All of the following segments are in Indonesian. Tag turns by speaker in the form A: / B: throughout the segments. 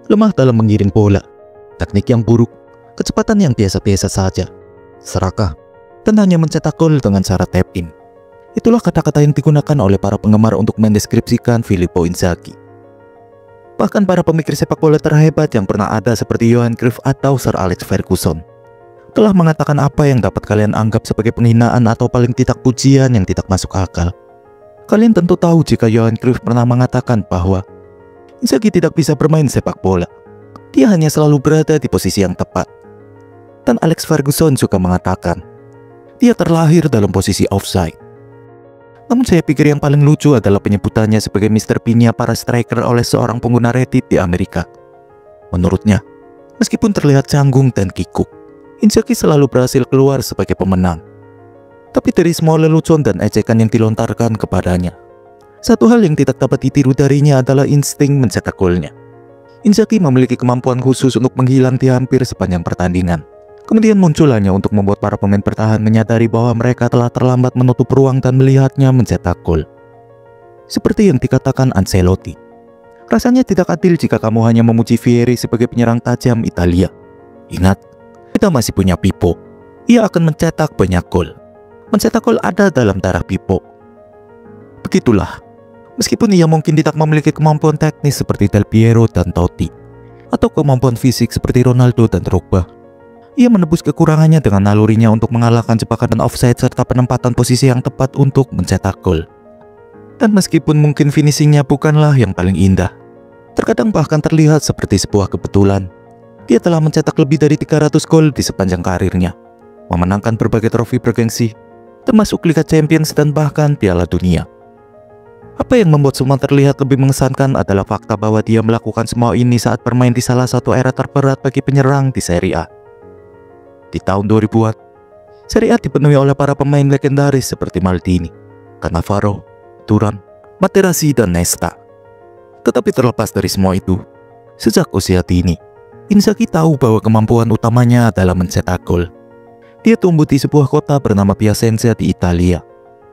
A: lemah dalam mengirim bola, teknik yang buruk, kecepatan yang biasa-biasa saja, serakah, dan hanya mencetak gol dengan cara tap in. Itulah kata-kata yang digunakan oleh para penggemar untuk mendeskripsikan Filippo Inzaghi. Bahkan para pemikir sepak bola terhebat yang pernah ada seperti Johan Cruyff atau Sir Alex Ferguson telah mengatakan apa yang dapat kalian anggap sebagai penghinaan atau paling tidak pujian yang tidak masuk akal. Kalian tentu tahu jika Johan Cruyff pernah mengatakan bahwa Inzaghi tidak bisa bermain sepak bola. Dia hanya selalu berada di posisi yang tepat. Dan Alex Ferguson juga mengatakan dia terlahir dalam posisi offside. Namun saya pikir yang paling lucu adalah penyebutannya sebagai Mr. Pinya para striker oleh seorang pengguna Reddit di Amerika. Menurutnya, meskipun terlihat canggung dan kikuk, Inzaghi selalu berhasil keluar sebagai pemenang. Tapi dari semua lelucon dan ejekan yang dilontarkan kepadanya, satu hal yang tidak dapat ditiru darinya adalah insting mencetak golnya. Inzaghi memiliki kemampuan khusus untuk menghilang di hampir sepanjang pertandingan. Kemudian muncul hanya untuk membuat para pemain bertahan menyadari bahwa mereka telah terlambat menutup ruang dan melihatnya mencetak gol. Seperti yang dikatakan Ancelotti, rasanya tidak adil jika kamu hanya memuji Vieri sebagai penyerang tajam Italia. Ingat, kita masih punya Pippo. Ia akan mencetak banyak gol. Mencetak gol ada dalam darah Pippo. Begitulah, meskipun ia mungkin tidak memiliki kemampuan teknis seperti Del Piero dan Totti, atau kemampuan fisik seperti Ronaldo dan Drogba, ia menebus kekurangannya dengan nalurinya untuk mengalahkan jebakan dan offside serta penempatan posisi yang tepat untuk mencetak gol. Dan meskipun mungkin finishingnya bukanlah yang paling indah, terkadang bahkan terlihat seperti sebuah kebetulan, dia telah mencetak lebih dari 300 gol di sepanjang karirnya, memenangkan berbagai trofi bergengsi, termasuk Liga Champions dan bahkan Piala Dunia. Apa yang membuat semua terlihat lebih mengesankan adalah fakta bahwa dia melakukan semua ini saat bermain di salah satu era terberat bagi penyerang di Serie A. Di tahun 2000-an, Serie A dipenuhi oleh para pemain legendaris seperti Maldini, Cannavaro, Turan, Materazzi, dan Nesta. Tetapi terlepas dari semua itu, sejak usia dini, Inzaghi tahu bahwa kemampuan utamanya adalah mencetak gol. Dia tumbuh di sebuah kota bernama Piacenza di Italia,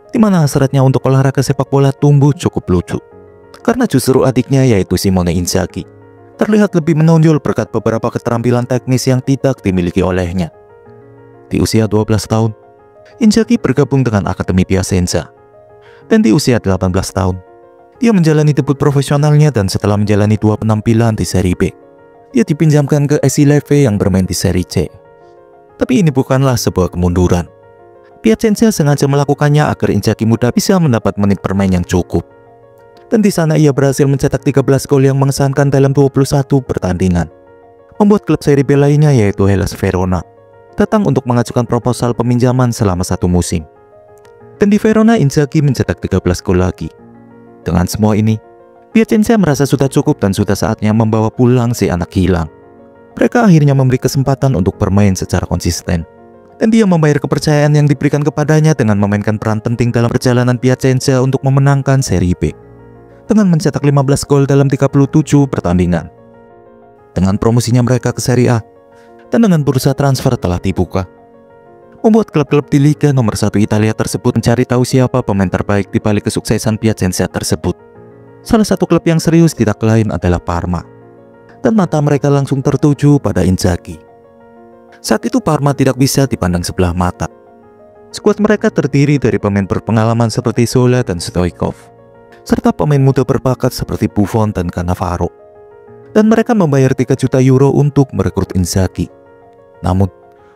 A: di mana hasratnya untuk olahraga sepak bola tumbuh cukup lucu. Karena justru adiknya yaitu Simone Inzaghi terlihat lebih menonjol berkat beberapa keterampilan teknis yang tidak dimiliki olehnya. Di usia 12 tahun, Inzaghi bergabung dengan Akademi Piacenza. Dan di usia 18 tahun, dia menjalani debut profesionalnya dan setelah menjalani 2 penampilan di Serie B, dia dipinjamkan ke Esileve yang bermain di Serie C. Tapi ini bukanlah sebuah kemunduran. Piacenza sengaja melakukannya agar Inzaghi muda bisa mendapat menit bermain yang cukup. Dan di sana ia berhasil mencetak 13 gol yang mengesankan dalam 21 pertandingan, membuat klub Serie B lainnya yaitu Hellas Verona datang untuk mengajukan proposal peminjaman selama 1 musim. Dan di Verona Inzaghi mencetak 13 gol lagi. Dengan semua ini, Piacenza merasa sudah cukup dan sudah saatnya membawa pulang si anak hilang. Mereka akhirnya memberi kesempatan untuk bermain secara konsisten. Dan dia membayar kepercayaan yang diberikan kepadanya dengan memainkan peran penting dalam perjalanan Piacenza untuk memenangkan Serie B, dengan mencetak 15 gol dalam 37 pertandingan. Dengan promosinya mereka ke Serie A, dan dengan bursa transfer telah dibuka, membuat klub-klub di Liga nomor 1 Italia tersebut mencari tahu siapa pemain terbaik di balik kesuksesan Piacenza tersebut. Salah satu klub yang serius tidak lain adalah Parma, dan mata mereka langsung tertuju pada Inzaghi. Saat itu Parma tidak bisa dipandang sebelah mata. Skuad mereka terdiri dari pemain berpengalaman seperti Zola dan Stoichkov, serta pemain muda berbakat seperti Buffon dan Cannavaro. Dan mereka membayar 3 juta euro untuk merekrut Inzaghi. Namun,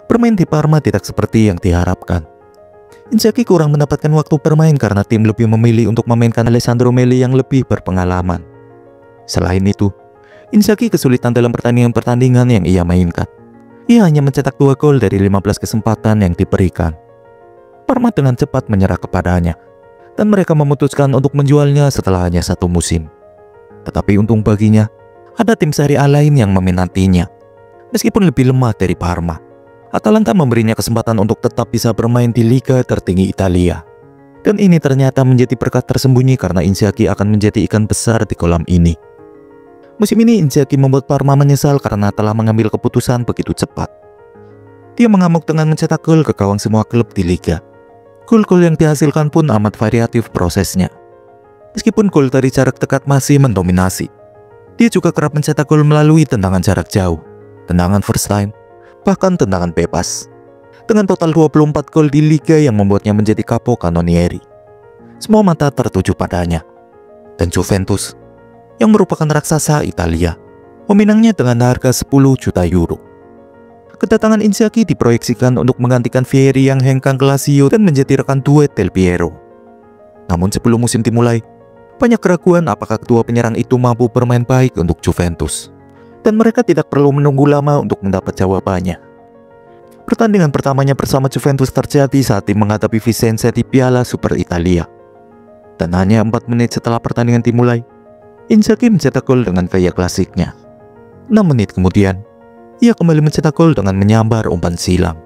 A: bermain di Parma tidak seperti yang diharapkan. Inzaghi kurang mendapatkan waktu bermain karena tim lebih memilih untuk memainkan Alessandro Melli yang lebih berpengalaman. Selain itu, Inzaghi kesulitan dalam pertandingan-pertandingan yang ia mainkan. Ia hanya mencetak 2 gol dari 15 kesempatan yang diberikan. Parma dengan cepat menyerah kepadanya, dan mereka memutuskan untuk menjualnya setelah hanya 1 musim. Tetapi untung baginya, ada tim Serie A lain yang meminatinya. Meskipun lebih lemah dari Parma, Atalanta memberinya kesempatan untuk tetap bisa bermain di liga tertinggi Italia. Dan ini ternyata menjadi berkat tersembunyi karena Inzaghi akan menjadi ikan besar di kolam ini. Musim ini Inzaghi membuat Parma menyesal karena telah mengambil keputusan begitu cepat. Dia mengamuk dengan mencetak gol ke gawang semua klub di liga. Gol-gol yang dihasilkan pun amat variatif prosesnya. Meskipun gol dari jarak dekat masih mendominasi. Dia juga kerap mencetak gol melalui tendangan jarak jauh, tendangan first time, bahkan tendangan bebas. Dengan total 24 gol di liga yang membuatnya menjadi capocannonieri. Semua mata tertuju padanya. Dan Juventus, yang merupakan raksasa Italia, meminangnya dengan harga 10 juta euro. Kedatangan Inzaghi diproyeksikan untuk menggantikan Vieri yang hengkang ke Lazio dan menjadi rekan duet Del Piero. Namun sebelum musim dimulai, banyak keraguan apakah kedua penyerang itu mampu bermain baik untuk Juventus. Dan mereka tidak perlu menunggu lama untuk mendapat jawabannya. Pertandingan pertamanya bersama Juventus terjadi saat tim menghadapi Vicenza di Piala Super Italia. Dan hanya 4 menit setelah pertandingan dimulai, Inzaghi mencetak gol dengan gaya klasiknya. 6 menit kemudian, ia kembali mencetak gol dengan menyambar umpan silang,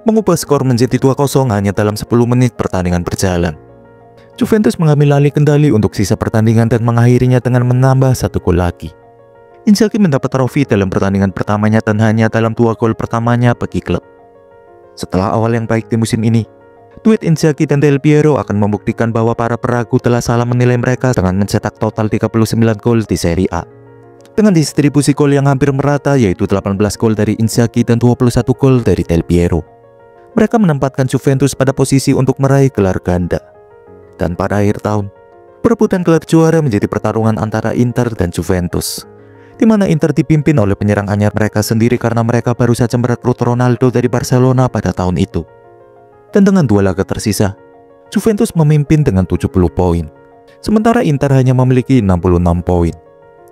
A: mengubah skor menjadi 2-0 hanya dalam 10 menit pertandingan berjalan. Juventus mengambil alih kendali untuk sisa pertandingan dan mengakhirinya dengan menambah 1 gol lagi. Inzaghi mendapat trofi dalam pertandingan pertamanya dan hanya dalam 2 gol pertamanya bagi klub. Setelah awal yang baik di musim ini, duet Inzaghi dan Del Piero akan membuktikan bahwa para peragu telah salah menilai mereka dengan mencetak total 39 gol di Serie A. Dengan distribusi gol yang hampir merata yaitu 18 gol dari Inzaghi dan 21 gol dari Del Piero. Mereka menempatkan Juventus pada posisi untuk meraih gelar ganda. Dan pada akhir tahun, perebutan gelar juara menjadi pertarungan antara Inter dan Juventus, di mana Inter dipimpin oleh penyerang anyar mereka sendiri karena mereka baru saja merekrut Ronaldo dari Barcelona pada tahun itu. Dan dengan 2 laga tersisa, Juventus memimpin dengan 70 poin, sementara Inter hanya memiliki 66 poin.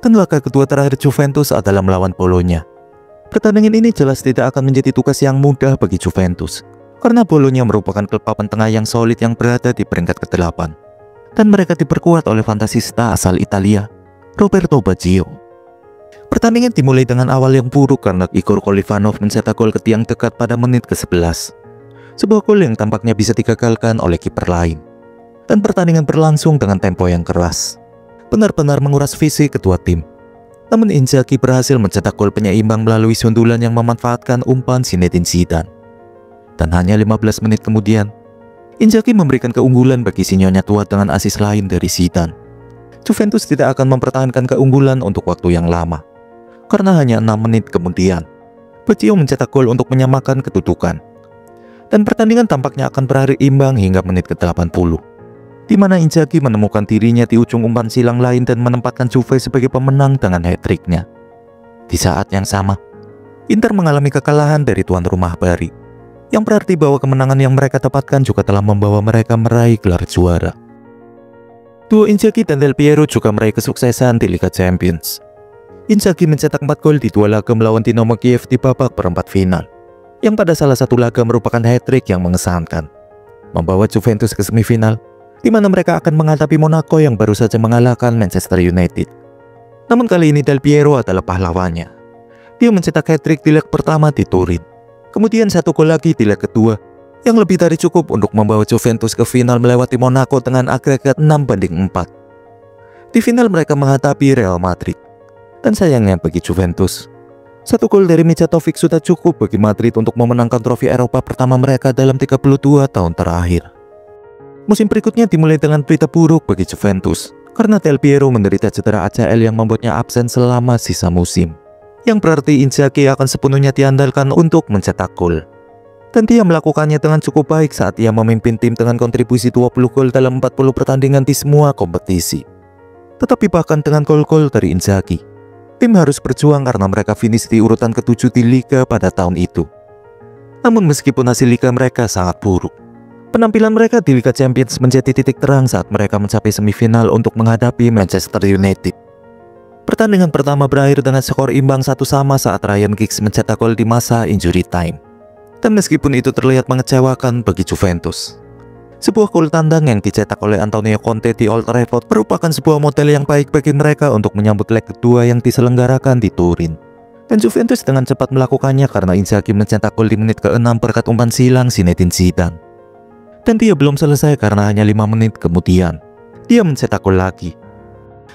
A: Dan laga kedua terakhir Juventus adalah melawan Bologna. Pertandingan ini jelas tidak akan menjadi tugas yang mudah bagi Juventus, karena Bologna merupakan klub papan tengah yang solid yang berada di peringkat ke-8. Dan mereka diperkuat oleh fantasista asal Italia, Roberto Baggio. Pertandingan dimulai dengan awal yang buruk karena Igor Kolivanov mencetak gol ke tiang dekat pada menit ke-11. Sebuah gol yang tampaknya bisa digagalkan oleh kiper lain. Dan pertandingan berlangsung dengan tempo yang keras, benar-benar menguras fisik kedua tim. Namun Inzaghi berhasil mencetak gol penyeimbang melalui sundulan yang memanfaatkan umpan Zinedine Zidane. Dan hanya 15 menit kemudian, Inzaghi memberikan keunggulan bagi si nyonya tua dengan asis lain dari Zidane. Juventus tidak akan mempertahankan keunggulan untuk waktu yang lama, karena hanya 6 menit kemudian, Baggio mencetak gol untuk menyamakan kedudukan. Dan pertandingan tampaknya akan berakhir imbang hingga menit ke-80, di mana Inzaghi menemukan dirinya di ujung umpan silang lain dan menempatkan Juve sebagai pemenang dengan hat-tricknya. Di saat yang sama, Inter mengalami kekalahan dari tuan rumah Bari, yang berarti bahwa kemenangan yang mereka dapatkan juga telah membawa mereka meraih gelar juara. Duo Inzaghi dan Del Piero juga meraih kesuksesan di Liga Champions. Inzaghi mencetak 4 gol di 2 laga melawan Dinamo Kiev di babak perempat final, yang pada salah satu laga merupakan hat-trick yang mengesankan, membawa Juventus ke semifinal, di mana mereka akan menghadapi Monaco yang baru saja mengalahkan Manchester United. Namun kali ini Del Piero adalah pahlawannya. Dia mencetak hat-trick di leg pertama di Turin. Kemudian 1 gol lagi di leg kedua, yang lebih dari cukup untuk membawa Juventus ke final melewati Monaco dengan agregat 6-4. Di final mereka menghadapi Real Madrid. Dan sayangnya bagi Juventus, 1 gol dari Mijatovic sudah cukup bagi Madrid untuk memenangkan trofi Eropa pertama mereka dalam 32 tahun terakhir. Musim berikutnya dimulai dengan berita buruk bagi Juventus, karena Del Piero menderita cedera ACL yang membuatnya absen selama sisa musim, yang berarti Inzaghi akan sepenuhnya diandalkan untuk mencetak gol. Dan dia melakukannya dengan cukup baik saat ia memimpin tim dengan kontribusi 20 gol dalam 40 pertandingan di semua kompetisi. Tetapi bahkan dengan gol-gol dari Inzaghi, tim harus berjuang karena mereka finish di urutan ke-7 di Liga pada tahun itu. Namun meskipun hasil Liga mereka sangat buruk, penampilan mereka di Liga Champions menjadi titik terang saat mereka mencapai semifinal untuk menghadapi Manchester United. Pertandingan pertama berakhir dengan skor imbang 1-1 saat Ryan Giggs mencetak gol di masa injury time. Dan meskipun itu terlihat mengecewakan bagi Juventus, sebuah gol tandang yang dicetak oleh Antonio Conte di Old Trafford merupakan sebuah model yang baik bagi mereka untuk menyambut leg kedua yang diselenggarakan di Turin. Dan Juventus dengan cepat melakukannya karena Inzaghi mencetak gol di menit ke-6 berkat umpan silang Zinedine Zidane. Dan dia belum selesai karena hanya 5 menit kemudian, dia mencetak gol lagi.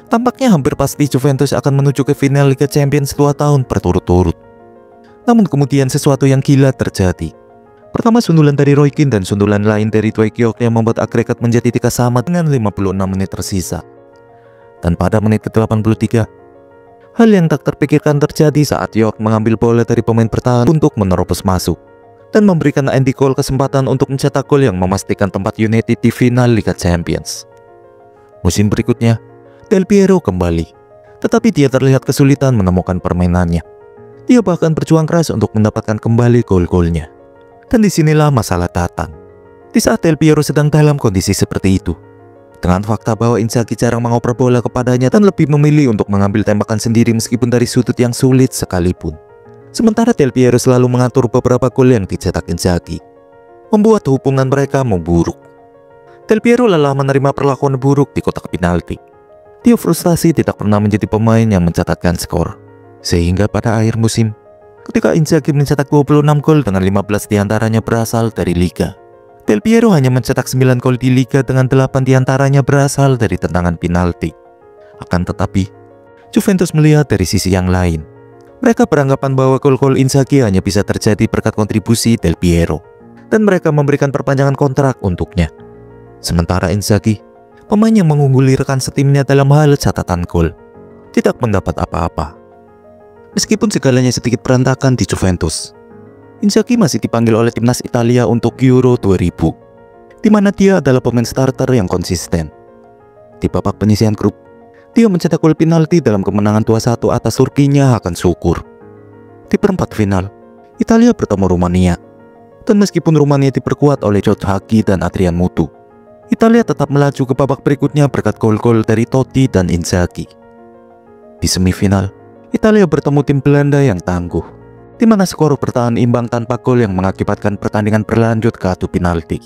A: Tampaknya hampir pasti Juventus akan menuju ke final Liga Champions 2 tahun berturut-turut. Namun kemudian sesuatu yang gila terjadi. Pertama sundulan dari Roy Keane dan sundulan lain dari Dwayne Giok yang membuat agregat menjadi 3 sama dengan 56 menit tersisa. Dan pada menit ke-83, Hal yang tak terpikirkan terjadi saat York mengambil bola dari pemain bertahan untuk menerobos masuk dan memberikan Andy Cole kesempatan untuk mencetak gol yang memastikan tempat United di final Liga Champions. Musim berikutnya, Del Piero kembali, tetapi dia terlihat kesulitan menemukan permainannya. Dia bahkan berjuang keras untuk mendapatkan kembali gol-golnya. Dan disinilah masalah datang. Di saat Del Piero sedang dalam kondisi seperti itu, dengan fakta bahwa Inzaghi jarang mengoper bola kepadanya dan lebih memilih untuk mengambil tembakan sendiri meskipun dari sudut yang sulit sekalipun. Sementara Del Piero selalu mengatur beberapa gol yang dicetak Inzaghi, membuat hubungan mereka memburuk. Del Piero lelah menerima perlakuan buruk di kotak penalti. Dia frustasi tidak pernah menjadi pemain yang mencatatkan skor. Sehingga pada akhir musim, ketika Inzaghi mencetak 26 gol dengan 15 diantaranya berasal dari Liga, Del Piero hanya mencetak 9 gol di Liga dengan 8 diantaranya berasal dari tendangan penalti. Akan tetapi, Juventus melihat dari sisi yang lain. Mereka beranggapan bahwa gol-gol Inzaghi hanya bisa terjadi berkat kontribusi Del Piero, dan mereka memberikan perpanjangan kontrak untuknya. Sementara Inzaghi, pemain yang mengungguli rekan setimnya dalam hal catatan gol, tidak mendapat apa-apa. Meskipun segalanya sedikit berantakan di Juventus, Inzaghi masih dipanggil oleh timnas Italia untuk Euro 2000, di mana dia adalah pemain starter yang konsisten. Di babak penyisihan grup, dia mencetak gol penalti dalam kemenangan 2-1 atas Turkinya akan syukur. Di perempat final, Italia bertemu Rumania, dan meskipun Rumania diperkuat oleh George Hagi dan Adrian Mutu, Italia tetap melaju ke babak berikutnya berkat gol-gol dari Totti dan Inzaghi. Di semifinal, Italia bertemu tim Belanda yang tangguh, di mana skor bertahan imbang tanpa gol yang mengakibatkan pertandingan berlanjut ke adu penalti,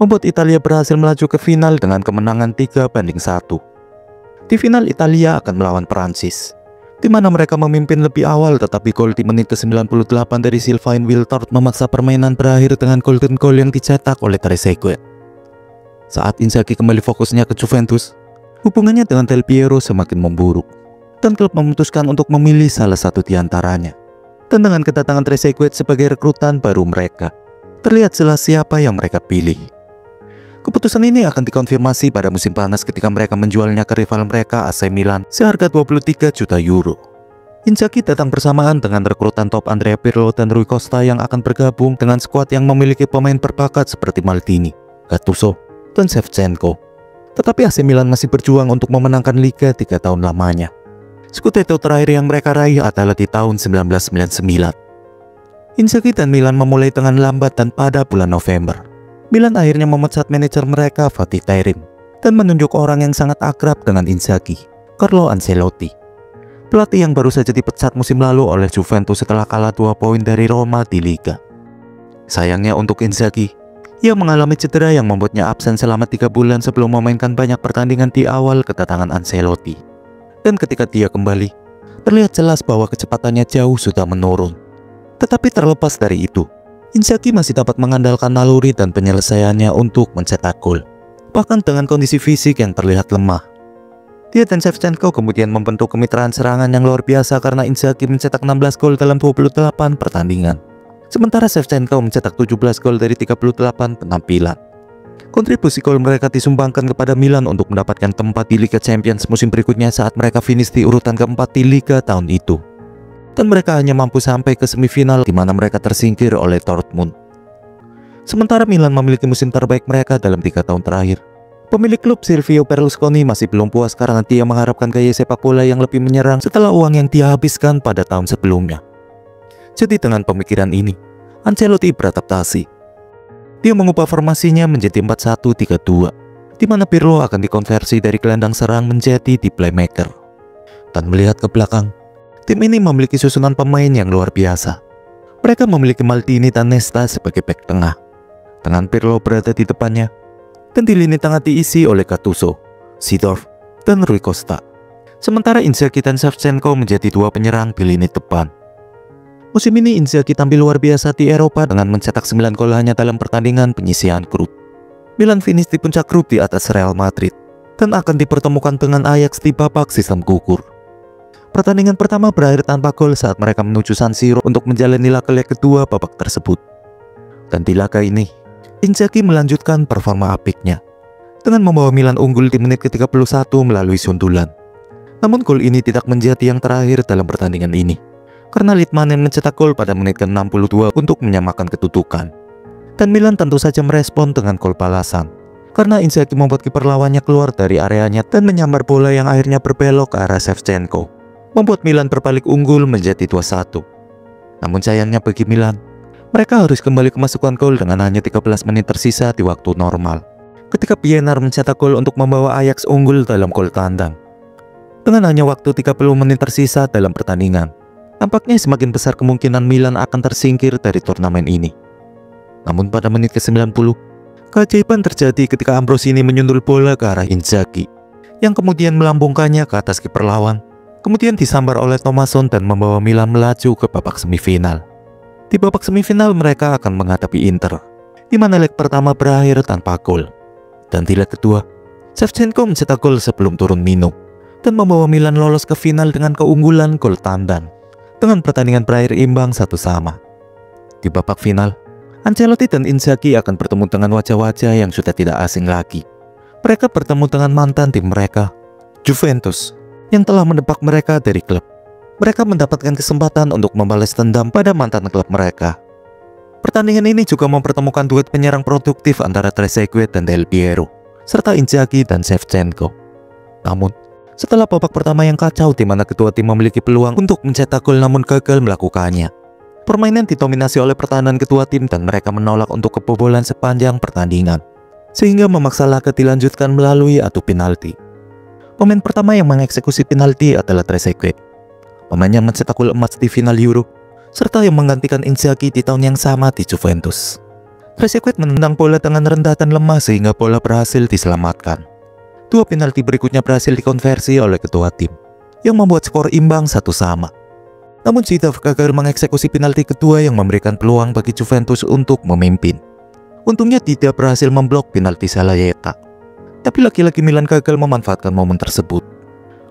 A: membuat Italia berhasil melaju ke final dengan kemenangan 3-1. Di final Italia akan melawan Prancis, di mana mereka memimpin lebih awal, tetapi gol di menit ke-98 dari Sylvain Wiltord memaksa permainan berakhir dengan golden goal yang dicetak oleh Trezeguet. Saat Inzaghi kembali fokusnya ke Juventus, hubungannya dengan Del Piero semakin memburuk, dan klub memutuskan untuk memilih salah satu di antaranya. Dan dengan kedatangan Trezeguet sebagai rekrutan baru mereka, terlihat jelas siapa yang mereka pilih. Keputusan ini akan dikonfirmasi pada musim panas ketika mereka menjualnya ke rival mereka AC Milan seharga 23 juta euro. Inzaghi datang bersamaan dengan rekrutan top Andrea Pirlo dan Rui Costa yang akan bergabung dengan skuad yang memiliki pemain berbakat seperti Maldini, Gattuso, dan Shevchenko. Tetapi AC Milan masih berjuang untuk memenangkan Liga 3 tahun lamanya. Scudetto terakhir yang mereka raih adalah di tahun 1999. Inzaghi dan Milan memulai dengan lambat dan pada bulan November, Milan akhirnya memecat manajer mereka Fatih Terim dan menunjuk orang yang sangat akrab dengan Inzaghi, Carlo Ancelotti. Pelatih yang baru saja dipecat musim lalu oleh Juventus setelah kalah 2 poin dari Roma di Liga. Sayangnya untuk Inzaghi, ia mengalami cedera yang membuatnya absen selama 3 bulan sebelum memainkan banyak pertandingan di awal kedatangan Ancelotti. Dan ketika dia kembali, terlihat jelas bahwa kecepatannya jauh sudah menurun. Tetapi terlepas dari itu, Inzaghi masih dapat mengandalkan naluri dan penyelesaiannya untuk mencetak gol, bahkan dengan kondisi fisik yang terlihat lemah. Dia dan Shevchenko kemudian membentuk kemitraan serangan yang luar biasa karena Inzaghi mencetak 16 gol dalam 28 pertandingan, sementara Shevchenko mencetak 17 gol dari 38 penampilan. Kontribusi gol mereka disumbangkan kepada Milan untuk mendapatkan tempat di Liga Champions musim berikutnya saat mereka finish di urutan keempat di Liga tahun itu. Dan mereka hanya mampu sampai ke semifinal di mana mereka tersingkir oleh Dortmund. Sementara Milan memiliki musim terbaik mereka dalam 3 tahun terakhir. Pemilik klub Silvio Berlusconi masih belum puas karena dia mengharapkan gaya sepak bola yang lebih menyerang setelah uang yang dia habiskan pada tahun sebelumnya. Jadi dengan pemikiran ini, Ancelotti beradaptasi. Dia mengubah formasinya menjadi 4-1-3-2, di mana Pirlo akan dikonversi dari gelandang serang menjadi di playmaker. Dan melihat ke belakang, tim ini memiliki susunan pemain yang luar biasa. Mereka memiliki Maldini dan Nesta sebagai bek tengah, dengan Pirlo berada di depannya, dan di lini tengah diisi oleh Gattuso, Seedorf, dan Rui Costa. Sementara Inzaghi dan Shevchenko menjadi 2 penyerang di lini depan. Musim ini Inzaghi tampil luar biasa di Eropa dengan mencetak 9 gol hanya dalam pertandingan penyisihan grup. Milan finish di puncak grup di atas Real Madrid dan akan dipertemukan dengan Ajax di babak sistem gugur. Pertandingan pertama berakhir tanpa gol saat mereka menuju San Siro untuk menjalani laga leg kedua babak tersebut. Dan di laga ini, Inzaghi melanjutkan performa apiknya dengan membawa Milan unggul di menit ke-31 melalui sundulan. Namun gol ini tidak menjadi yang terakhir dalam pertandingan ini, karena Litmanen mencetak gol pada menit ke-62 untuk menyamakan kedudukan. Dan Milan tentu saja merespon dengan gol balasan, karena Inzaghi membuat kiper lawannya keluar dari areanya dan menyambar bola yang akhirnya berbelok ke arah Shevchenko, membuat Milan berbalik unggul menjadi 2-1. Namun sayangnya bagi Milan, mereka harus kembali kemasukan gol dengan hanya 13 menit tersisa di waktu normal, ketika Pienaar mencetak gol untuk membawa Ajax unggul dalam gol tandang. Dengan hanya waktu 30 menit tersisa dalam pertandingan, nampaknya semakin besar kemungkinan Milan akan tersingkir dari turnamen ini. Namun pada menit ke-90, keajaiban terjadi ketika Ambrosini menyundul bola ke arah Inzaghi, yang kemudian melambungkannya ke atas kiper lawan, kemudian disambar oleh Thomasson dan membawa Milan melaju ke babak semifinal. Di babak semifinal mereka akan menghadapi Inter, di mana leg pertama berakhir tanpa gol. Dan di leg kedua, Shevchenko mencetak gol sebelum turun minum, dan membawa Milan lolos ke final dengan keunggulan gol tandang, dengan pertandingan berakhir imbang 1-1. Di babak final, Ancelotti dan Inzaghi akan bertemu dengan wajah-wajah yang sudah tidak asing lagi. Mereka bertemu dengan mantan tim mereka, Juventus, yang telah menebak mereka dari klub. Mereka mendapatkan kesempatan untuk membalas dendam pada mantan klub mereka. Pertandingan ini juga mempertemukan duet penyerang produktif antara Trezeguet dan Del Piero, serta Inzaghi dan Shevchenko. Namun, setelah babak pertama yang kacau di mana kedua tim memiliki peluang untuk mencetak gol namun gagal melakukannya, permainan didominasi oleh pertahanan kedua tim dan mereka menolak untuk kebobolan sepanjang pertandingan, sehingga memaksa laga dilanjutkan melalui adu penalti. Pemain pertama yang mengeksekusi penalti adalah Trezeguet, pemain yang mencetak gol emas di final Euro, serta yang menggantikan Inzaghi di tahun yang sama di Juventus. Trezeguet menendang bola dengan rendah dan lemah sehingga bola berhasil diselamatkan. Dua penalti berikutnya berhasil dikonversi oleh kedua tim, yang membuat skor imbang 1-1. Namun Zidane gagal mengeksekusi penalti kedua yang memberikan peluang bagi Juventus untuk memimpin. Untungnya tidak berhasil memblok penalti Salayeta, tapi lagi-lagi Milan gagal memanfaatkan momen tersebut.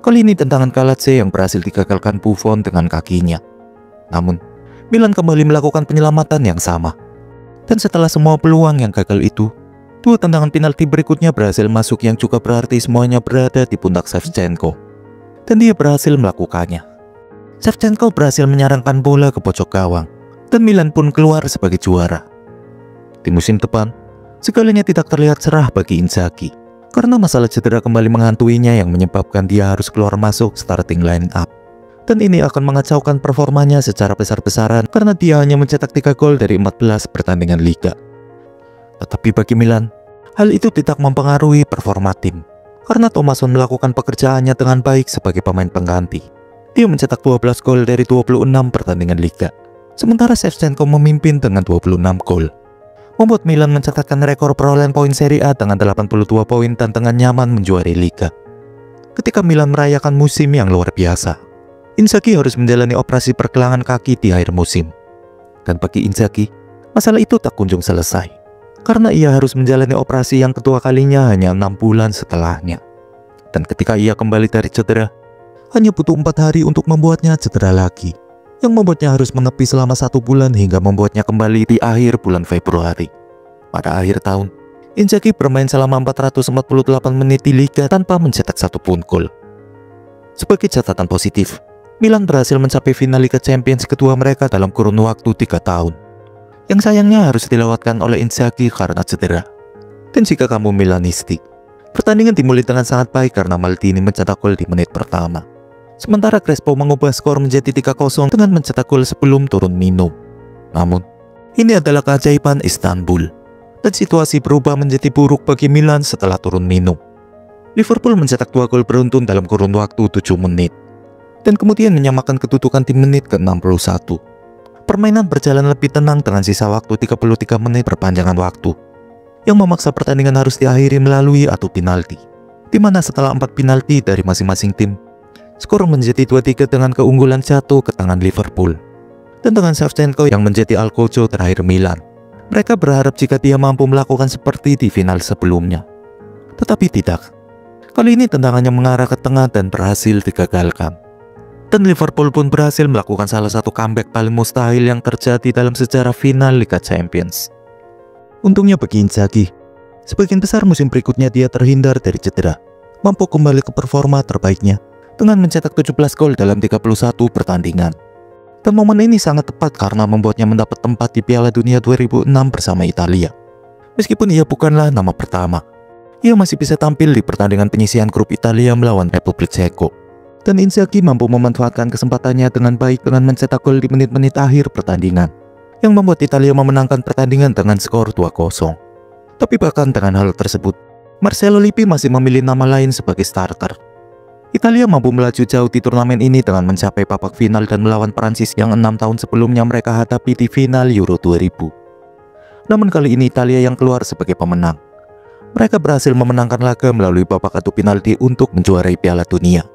A: Kali ini tendangan Kalatse yang berhasil digagalkan Buffon dengan kakinya. Namun, Milan kembali melakukan penyelamatan yang sama. Dan setelah semua peluang yang gagal itu, dua tendangan penalti berikutnya berhasil masuk yang juga berarti semuanya berada di pundak Shevchenko. Dan dia berhasil melakukannya. Shevchenko berhasil menyarangkan bola ke pojok gawang, dan Milan pun keluar sebagai juara. Di musim depan, segalanya tidak terlihat cerah bagi Inzaghi, karena masalah cedera kembali menghantuinya yang menyebabkan dia harus keluar masuk starting line up. Dan ini akan mengacaukan performanya secara besar-besaran karena dia hanya mencetak 3 gol dari 14 pertandingan liga. Tetapi bagi Milan, hal itu tidak mempengaruhi performa tim, karena Thomasson melakukan pekerjaannya dengan baik sebagai pemain pengganti. Dia mencetak 12 gol dari 26 pertandingan liga, sementara Shevchenko memimpin dengan 26 gol, membuat Milan mencatatkan rekor perolehan poin Serie A dengan 82 poin dan dengan nyaman menjuari liga. Ketika Milan merayakan musim yang luar biasa, Inzaghi harus menjalani operasi pergelangan kaki di akhir musim. Dan bagi Inzaghi, masalah itu tak kunjung selesai, karena ia harus menjalani operasi yang kedua kalinya hanya 6 bulan setelahnya. Dan ketika ia kembali dari cedera, hanya butuh 4 hari untuk membuatnya cedera lagi, yang membuatnya harus menepi selama 1 bulan hingga membuatnya kembali di akhir bulan Februari. Pada akhir tahun, Inzaghi bermain selama 448 menit di Liga tanpa mencetak 1 pun gol. Sebagai catatan positif, Milan berhasil mencapai final Liga Champions kedua mereka dalam kurun waktu 3 tahun, yang sayangnya harus dilewatkan oleh Inzaghi karena cedera. Dan jika kamu Milanisti, pertandingan dimulai dengan sangat baik karena Maldini mencetak gol di menit pertama. Sementara Crespo mengubah skor menjadi 3-0 dengan mencetak gol sebelum turun minum. Namun, ini adalah keajaiban Istanbul, dan situasi berubah menjadi buruk bagi Milan setelah turun minum. Liverpool mencetak 2 gol beruntun dalam kurun waktu 7 menit, dan kemudian menyamakan kedudukan di menit ke-61. Permainan berjalan lebih tenang dengan sisa waktu 33 menit perpanjangan waktu, yang memaksa pertandingan harus diakhiri melalui adu penalti, di mana setelah 4 penalti dari masing-masing tim, skor menjadi 2-3 dengan keunggulan jatuh ke tangan Liverpool. Dan dengan Shevchenko yang menjadi algojo terakhir Milan, mereka berharap jika dia mampu melakukan seperti di final sebelumnya. Tetapi tidak. Kali ini tendangannya mengarah ke tengah dan berhasil digagalkan. Dan Liverpool pun berhasil melakukan salah satu comeback paling mustahil yang terjadi dalam sejarah final Liga Champions. Untungnya bagi Inzaghi, sebagian besar musim berikutnya dia terhindar dari cedera, mampu kembali ke performa terbaiknya, dengan mencetak 17 gol dalam 31 pertandingan. Dan momen ini sangat tepat karena membuatnya mendapat tempat di Piala Dunia 2006 bersama Italia. Meskipun ia bukanlah nama pertama, ia masih bisa tampil di pertandingan penyisihan grup Italia melawan Republik Ceko. Dan Inzaghi mampu memanfaatkan kesempatannya dengan baik dengan mencetak gol di menit-menit akhir pertandingan, yang membuat Italia memenangkan pertandingan dengan skor 2-0. Tapi bahkan dengan hal tersebut, Marcello Lippi masih memilih nama lain sebagai starter. Italia mampu melaju jauh di turnamen ini dengan mencapai babak final dan melawan Prancis yang 6 tahun sebelumnya mereka hadapi di final Euro 2000. Namun kali ini Italia yang keluar sebagai pemenang. Mereka berhasil memenangkan laga melalui babak adu penalti untuk menjuarai Piala Dunia.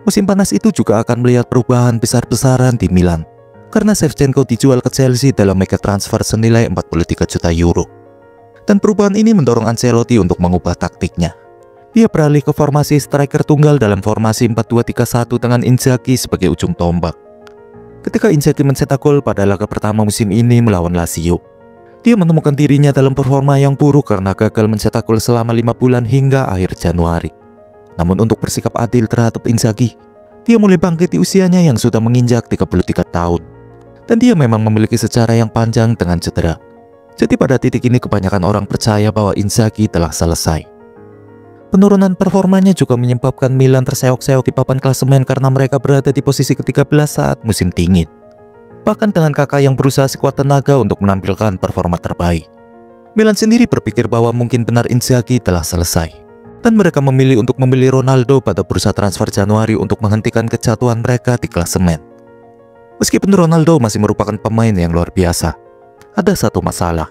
A: Musim panas itu juga akan melihat perubahan besar-besaran di Milan, karena Shevchenko dijual ke Chelsea dalam mega transfer senilai 43 juta euro. Dan perubahan ini mendorong Ancelotti untuk mengubah taktiknya. Dia beralih ke formasi striker tunggal dalam formasi 4-2-3-1 dengan Inzaghi sebagai ujung tombak. Ketika Inzaghi mencetak gol pada laga pertama musim ini melawan Lazio, dia menemukan dirinya dalam performa yang buruk karena gagal mencetak gol selama 5 bulan hingga akhir Januari. Namun untuk bersikap adil terhadap Inzaghi, dia mulai bangkit di usianya yang sudah menginjak 33 tahun. Dan dia memang memiliki sejarah yang panjang dengan cedera. Jadi pada titik ini kebanyakan orang percaya bahwa Inzaghi telah selesai. Penurunan performanya juga menyebabkan Milan terseok-seok di papan klasemen karena mereka berada di posisi ke-13 saat musim dingin. Bahkan dengan Kakak yang berusaha sekuat tenaga untuk menampilkan performa terbaik, Milan sendiri berpikir bahwa mungkin benar Inzaghi telah selesai. Dan mereka memilih untuk membeli Ronaldo pada bursa transfer Januari untuk menghentikan kejatuhan mereka di klasemen. Meskipun Ronaldo masih merupakan pemain yang luar biasa, ada satu masalah,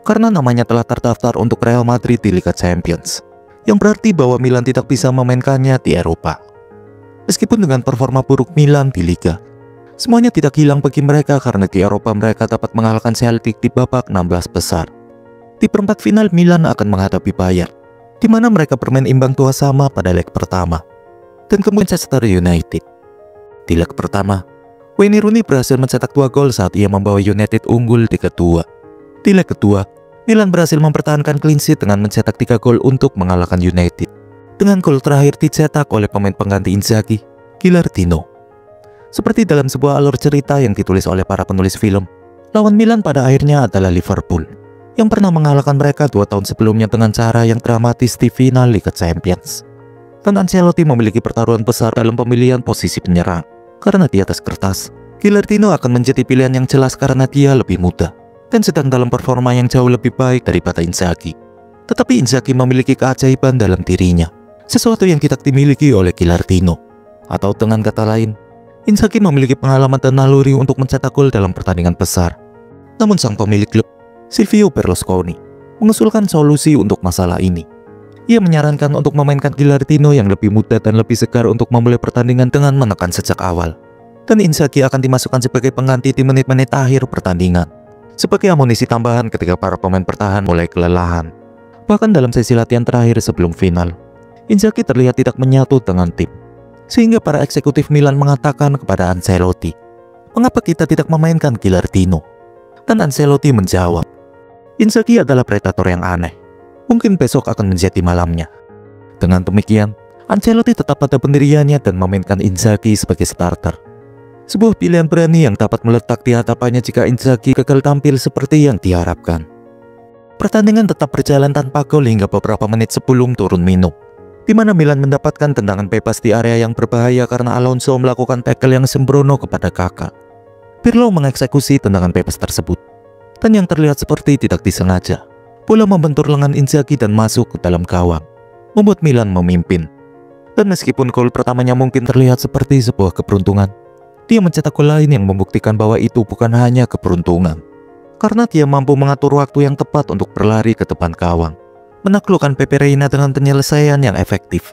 A: karena namanya telah terdaftar untuk Real Madrid di Liga Champions, yang berarti bahwa Milan tidak bisa memainkannya di Eropa. Meskipun dengan performa buruk Milan di Liga, semuanya tidak hilang bagi mereka karena di Eropa mereka dapat mengalahkan Celtic di babak 16 besar. Di perempat final Milan akan menghadapi Bayern, di mana mereka bermain imbang 2 sama pada leg pertama, dan kemudian Manchester United. Di leg pertama, Wayne Rooney berhasil mencetak 2 gol saat ia membawa United unggul di kedua. Di leg kedua, Milan berhasil mempertahankan clean sheet dengan mencetak 3 gol untuk mengalahkan United. Dengan gol terakhir dicetak oleh pemain pengganti Inzaghi, Gilardino. Seperti dalam sebuah alur cerita yang ditulis oleh para penulis film, lawan Milan pada akhirnya adalah Liverpool, yang pernah mengalahkan mereka 2 tahun sebelumnya dengan cara yang dramatis di final Liga Champions. Dan Ancelotti memiliki pertaruhan besar dalam pemilihan posisi penyerang, karena di atas kertas, Gilardino akan menjadi pilihan yang jelas karena dia lebih muda dan sedang dalam performa yang jauh lebih baik daripada Inzaghi. Tetapi Inzaghi memiliki keajaiban dalam dirinya, sesuatu yang tidak dimiliki oleh Gilardino. Atau dengan kata lain, Inzaghi memiliki pengalaman dan naluri untuk mencetak gol dalam pertandingan besar. Namun sang pemilik klub, Silvio Berlusconi, mengusulkan solusi untuk masalah ini. Ia menyarankan untuk memainkan Gilardino yang lebih muda dan lebih segar untuk memulai pertandingan dengan menekan sejak awal. Dan Inzaghi akan dimasukkan sebagai pengganti di menit-menit akhir pertandingan, sebagai amunisi tambahan ketika para pemain bertahan mulai kelelahan. Bahkan dalam sesi latihan terakhir sebelum final, Inzaghi terlihat tidak menyatu dengan tim, sehingga para eksekutif Milan mengatakan kepada Ancelotti, "Mengapa kita tidak memainkan Gilardino?" Dan Ancelotti menjawab, "Inzaghi adalah predator yang aneh. Mungkin besok akan menjadi malamnya." Dengan demikian, Ancelotti tetap pada pendiriannya dan memainkan Inzaghi sebagai starter. Sebuah pilihan berani yang dapat meletak di hadapannya jika Inzaghi gagal tampil seperti yang diharapkan. Pertandingan tetap berjalan tanpa gol hingga beberapa menit sebelum turun minum, di mana Milan mendapatkan tendangan bebas di area yang berbahaya karena Alonso melakukan tackle yang sembrono kepada Kakak. Pirlo mengeksekusi tendangan bebas tersebut, dan yang terlihat seperti tidak disengaja, bola membentur lengan Inzaghi dan masuk ke dalam gawang, membuat Milan memimpin. Dan meskipun gol pertamanya mungkin terlihat seperti sebuah keberuntungan, dia mencetak gol lain yang membuktikan bahwa itu bukan hanya keberuntungan, karena dia mampu mengatur waktu yang tepat untuk berlari ke depan gawang, menaklukkan Pepe Reina dengan penyelesaian yang efektif.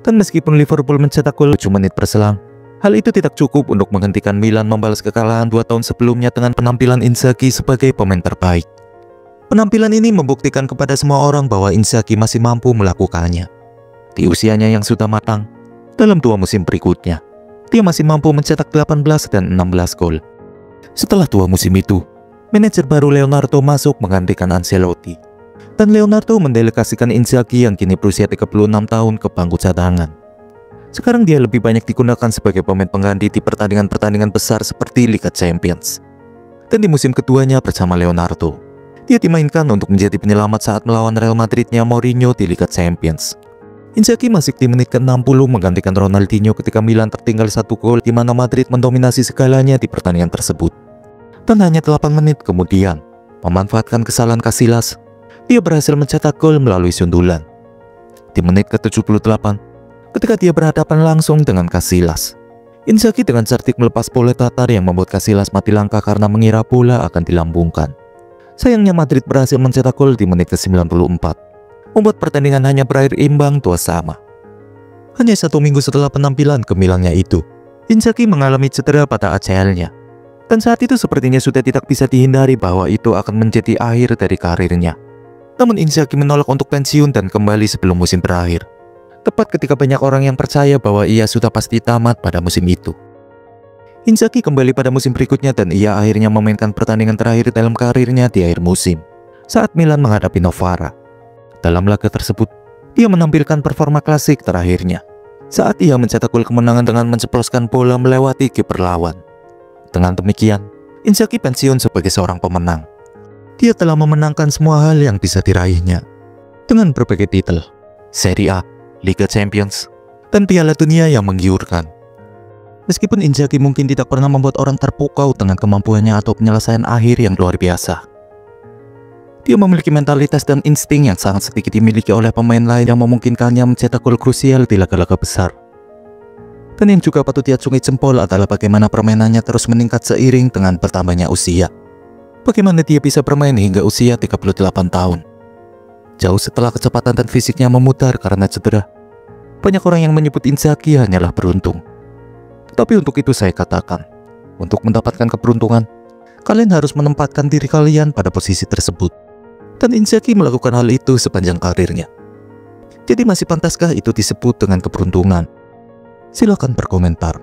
A: Dan meskipun Liverpool mencetak gol 7 menit berselang, hal itu tidak cukup untuk menghentikan Milan membalas kekalahan 2 tahun sebelumnya dengan penampilan Inzaghi sebagai pemain terbaik. Penampilan ini membuktikan kepada semua orang bahwa Inzaghi masih mampu melakukannya. Di usianya yang sudah matang, dalam 2 musim berikutnya, dia masih mampu mencetak 18 dan 16 gol. Setelah 2 musim itu, manajer baru Leonardo masuk menggantikan Ancelotti. Dan Leonardo mendelegasikan Inzaghi yang kini berusia 36 tahun ke bangku cadangan. Sekarang dia lebih banyak digunakan sebagai pemain pengganti di pertandingan-pertandingan besar seperti Liga Champions. Dan di musim keduanya bersama Leonardo, dia dimainkan untuk menjadi penyelamat saat melawan Real Madridnya Mourinho di Liga Champions. Inzaghi masih di menit ke-60 menggantikan Ronaldinho ketika Milan tertinggal 1 gol, di mana Madrid mendominasi segalanya di pertandingan tersebut. Dan hanya 8 menit kemudian, memanfaatkan kesalahan Casillas, dia berhasil mencetak gol melalui sundulan. Di menit ke-78, ketika dia berhadapan langsung dengan Casillas, Inzaghi dengan cerdik melepas bola datar yang membuat Casillas mati langkah karena mengira bola akan dilambungkan. Sayangnya Madrid berhasil mencetak gol di menit ke-94, membuat pertandingan hanya berakhir imbang 2-2. Hanya 1 minggu setelah penampilan gemilangnya itu, Inzaghi mengalami cedera pada ACL-nya. Dan saat itu sepertinya sudah tidak bisa dihindari bahwa itu akan menjadi akhir dari karirnya. Namun Inzaghi menolak untuk pensiun dan kembali sebelum musim berakhir. Tepat ketika banyak orang yang percaya bahwa ia sudah pasti tamat pada musim itu. Inzaghi kembali pada musim berikutnya dan ia akhirnya memainkan pertandingan terakhir dalam karirnya di akhir musim, saat Milan menghadapi Novara. Dalam laga tersebut, dia menampilkan performa klasik terakhirnya, saat ia mencetak gol kemenangan dengan menceploskan bola melewati kiper lawan. Dengan demikian, Inzaghi pensiun sebagai seorang pemenang. Dia telah memenangkan semua hal yang bisa diraihnya, dengan berbagai titel, Serie A, Liga Champions, dan Piala Dunia yang menggiurkan. Meskipun Inzaghi mungkin tidak pernah membuat orang terpukau dengan kemampuannya atau penyelesaian akhir yang luar biasa, dia memiliki mentalitas dan insting yang sangat sedikit dimiliki oleh pemain lain yang memungkinkannya mencetak gol krusial di laga-laga besar. Dan yang juga patut diacungi jempol adalah bagaimana permainannya terus meningkat seiring dengan bertambahnya usia. Bagaimana dia bisa bermain hingga usia 38 tahun. Jauh setelah kecepatan dan fisiknya memudar karena cedera, banyak orang yang menyebut Inzaghi hanyalah beruntung. Tetapi untuk itu saya katakan, untuk mendapatkan keberuntungan, kalian harus menempatkan diri kalian pada posisi tersebut. Dan Inzaghi melakukan hal itu sepanjang karirnya. Jadi masih pantaskah itu disebut dengan keberuntungan? Silakan berkomentar.